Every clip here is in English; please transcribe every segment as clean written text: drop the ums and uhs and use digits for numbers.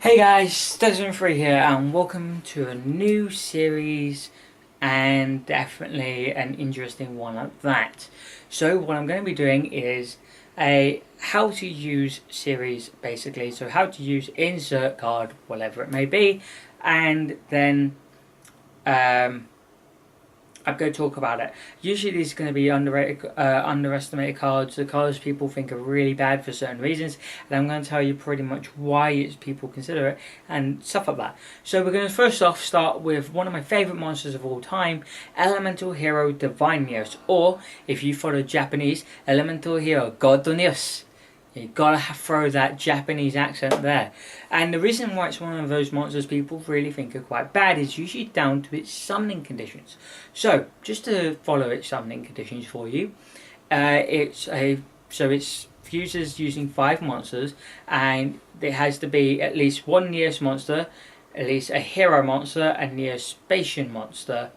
Hey guys, Desmond3 here and welcome to a new series, and definitely an interesting one at that. So what I'm going to be doing is a how to use series basically. So how to use insert card, whatever it may be, and then I'm going to talk about it. Usually these are going to be underestimated cards, the cards people think are really bad for certain reasons, and I'm going to tell you pretty much why people consider it and stuff like that. So we're going to first off start with one of my favourite monsters of all time, Elemental Hero Divine Neos, or if you follow Japanese, Elemental Hero God Neos. You gotta throw that Japanese accent there. And the reason why it's one of those monsters people really think are quite bad is usually down to its summoning conditions. So, just to follow its summoning conditions for you, it's fuses using 5 monsters, and it has to be at least one Neos monster, at least a hero monster, a NEO-SPACIAN monster,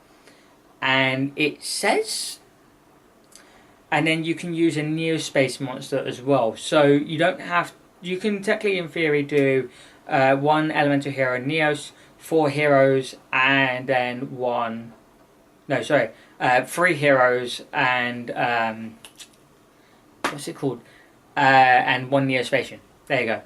and it says. And then you can use a NEO-SPACE monster as well. So you don't have. You can technically, in theory, do 1 elemental hero Neos, 4 heroes, and then 3 heroes and what's it called? And 1 NEO-SPACIAN. There you go.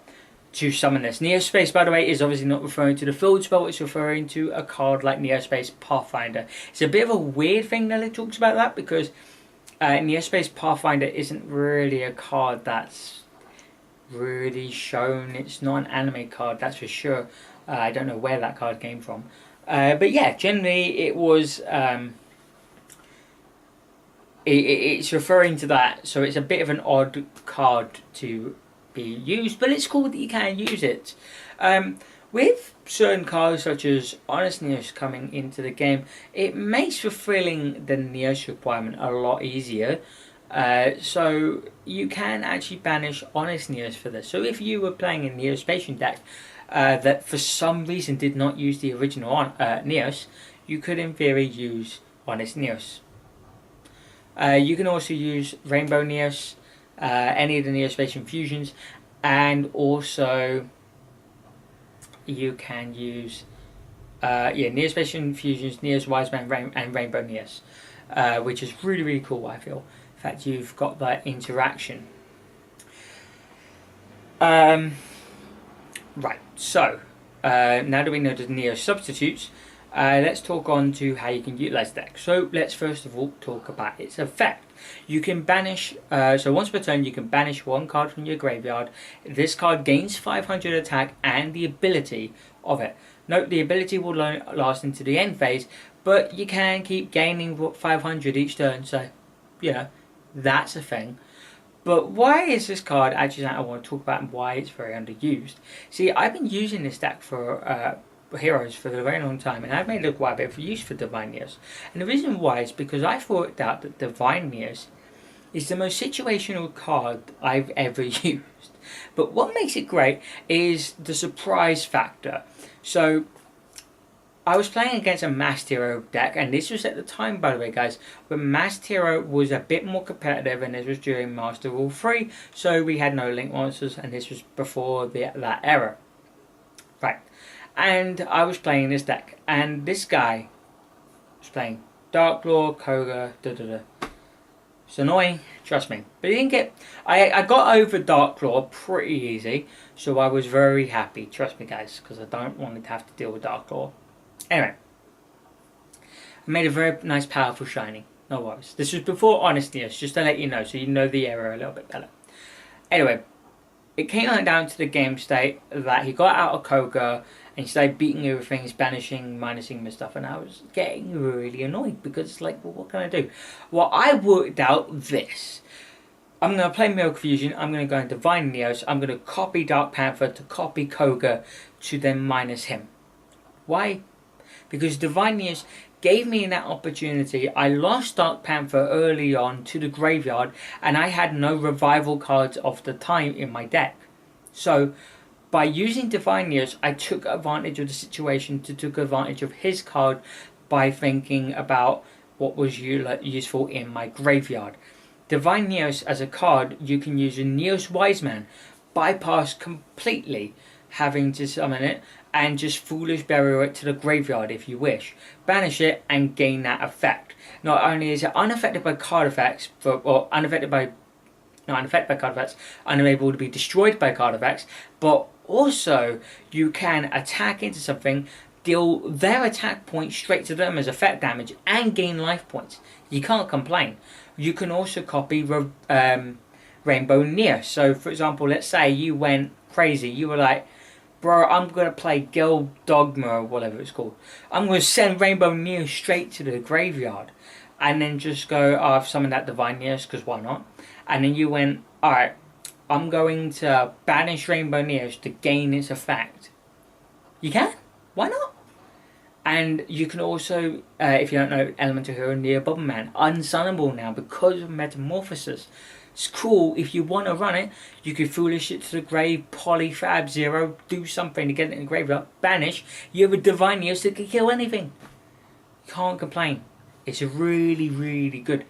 To summon this. NEO-SPACE, by the way, is obviously not referring to the field spell, it's referring to a card like NEO-SPACE Pathfinder. It's a bit of a weird thing that it talks about that, because NEO-SPACE Pathfinder isn't really a card that's really shown. It's not an anime card, that's for sure. I don't know where that card came from. But yeah, generally it was... it's referring to that, so it's a bit of an odd card to be used, but it's cool that you can use it. With certain cards such as Honest Neos coming into the game, it makes fulfilling the Neos requirement a lot easier. So you can actually banish Honest Neos for this. So if you were playing a NEO-SPACIAN deck that for some reason did not use the original Neos, you could in theory use Honest Neos. You can also use Rainbow Neos, any of the NEO-SPACIAN fusions, and also you can use NEO-SPACIAN fusions, Neos WISEMAN, and Rainbow Neos, which is really cool, I feel. In fact, you've got that interaction. Right, so now that we know the Neo substitutes, let's talk on to how you can utilize the deck. So let's first of all talk about its effect. You can banish, so once per turn you can banish 1 card from your graveyard. This card gains 500 attack and the ability of it. Note the ability will last into the end phase, but you can keep gaining 500 each turn, so you know, that's a thing. But why is this card actually something I want to talk about, and why it's very underused? See, I've been using this deck for heroes for a very long time, and I've made quite a bit of use for Divine Neos. And the reason why is because I've worked out that Divine Neos is the most situational card I've ever used. But what makes it great is the surprise factor. So I was playing against a Masked Hero deck, and this was at the time, by the way guys, when Masked Hero was a bit more competitive, and this was during Master Rule 3, so we had no Link monsters, and this was before that era. Right. And I was playing this deck, and this guy was playing Darklaw, Koga, It's annoying, trust me. But he didn't get... I got over Darklaw pretty easy, so I was very happy, trust me guys, because I don't want to have to deal with Darklaw. Anyway, I made a very nice powerful shiny, no worries. This was before Honest Neos, just to let you know, so you know the era a little bit better. Anyway, it came down to the game state that he got out of Koga and he started beating everything, he's banishing, minusing my stuff, and I was getting really annoyed because it's like, well, what can I do? Well, I worked out this. I'm going to play Milk Fusion, I'm going to go into Divine Neos, I'm going to copy Dark Panther to copy Koga to then minus him. Why? Because Divine Neos gave me that opportunity. I lost Dark Panther early on to the graveyard, and I had no revival cards of the time in my deck. So by using Divine Neos, I took advantage of the situation, took advantage of his card by thinking about what was useful in my graveyard. Divine Neos as a card, you can use a Neos WISEMAN, bypass completely having to summon it, and just foolish burial it to the graveyard if you wish. Banish it and gain that effect. Not only is it unaffected by card effects, or unaffected by, not unaffected by card effects, unable to be destroyed by card effects, but also you can attack into something, deal their attack point straight to them as effect damage, and gain life points. You can't complain. You can also copy Rainbow Neo. So for example, let's say you went crazy. You were like, bro, I'm going to play Gil Dogma or whatever it's called. I'm going to send Rainbow Neo straight to the graveyard. And then just go, oh, I've summoned that Divine Neos, because why not? And then you went, alright, I'm going to banish Rainbow Neos to gain its effect. You can? Why not? And you can also, if you don't know, Elemental Hero Neo-Bomberman, unsunnable now because of Metamorphosis. It's cool. If you want to run it, you could foolish it to the grave, polyfab 0, do something to get it in the graveyard, banish. You have a Divine Neos that can kill anything. Can't complain. It's really, really good.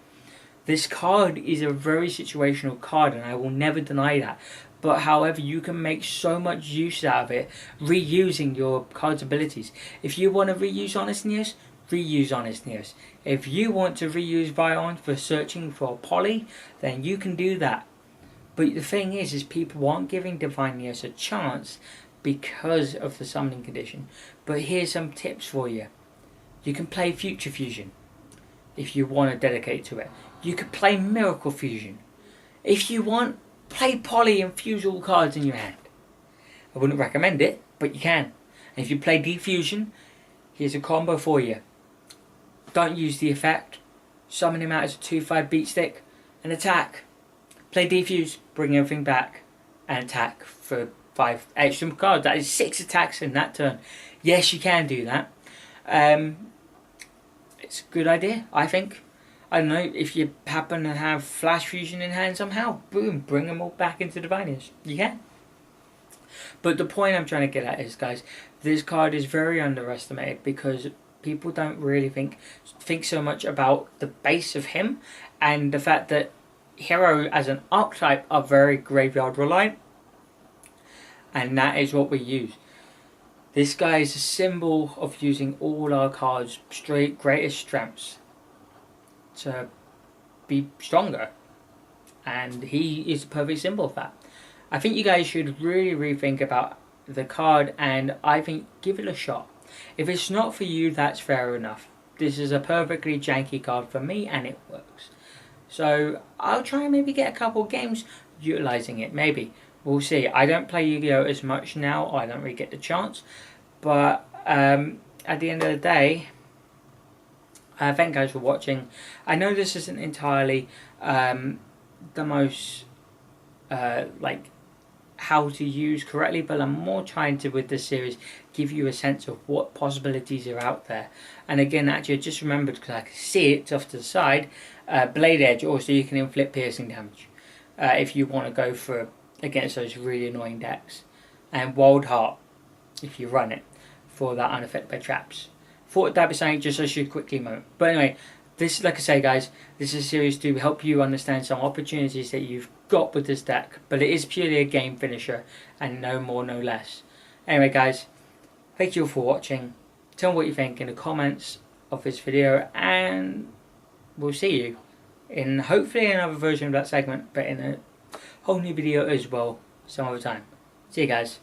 This card is a very situational card, and I will never deny that. But however, you can make so much use out of it, reusing your card's abilities. If you want to reuse Honest Neos, reuse Honest Neos. If you want to reuse VYON for searching for poly, then you can do that. But the thing is people aren't giving Divine Neos a chance because of the summoning condition. But here's some tips for you. You can play Future Fusion if you want to dedicate to it. You could play Miracle Fusion. If you want, play poly and fuse all cards in your hand. I wouldn't recommend it, but you can. And if you play Diffusion, here's a combo for you. Don't use the effect. Summon him out as a 2/5 beat stick and attack. Play Defuse, bring everything back, and attack for 5 extra cards. That is 6 attacks in that turn. Yes, you can do that. It's a good idea, I think. I don't know, if you happen to have Flash Fusion in hand somehow, boom, bring them all back into Divinius. You can. But the point I'm trying to get at is, guys, this card is very underestimated because people don't really think so much about the base of him and the fact that hero as an archetype are very graveyard reliant, and that is what we use. This guy is a symbol of using all our cards' greatest strengths to be stronger, and he is a perfect symbol of that. I think you guys should really rethink about the card, and I think give it a shot. If it's not for you, that's fair enough. This is a perfectly janky card for me, and it works. So I'll try and maybe get a couple games utilizing it. Maybe we'll see. I don't play Yu-Gi-Oh as much now. I don't really get the chance, but at the end of the day, thank you guys for watching. I know this isn't entirely the most like how to use correctly, but I'm more trying to, with this series, give you a sense of what possibilities are out there. And again, actually I just remembered, because I can see it off to the side, Blade Edge, also you can inflict piercing damage if you want to go for against those really annoying decks, and Wild Heart if you run it for that unaffected by traps. Thought that'd be something just as you quickly moment. But anyway, this, like I say guys, this is a series to help you understand some opportunities that you've got with this deck, but it is purely a game finisher and no more, no less. Anyway guys, thank you all for watching. Tell me what you think in the comments of this video, and we'll see you in hopefully another version of that segment, but in a whole new video as well some other time. See you guys.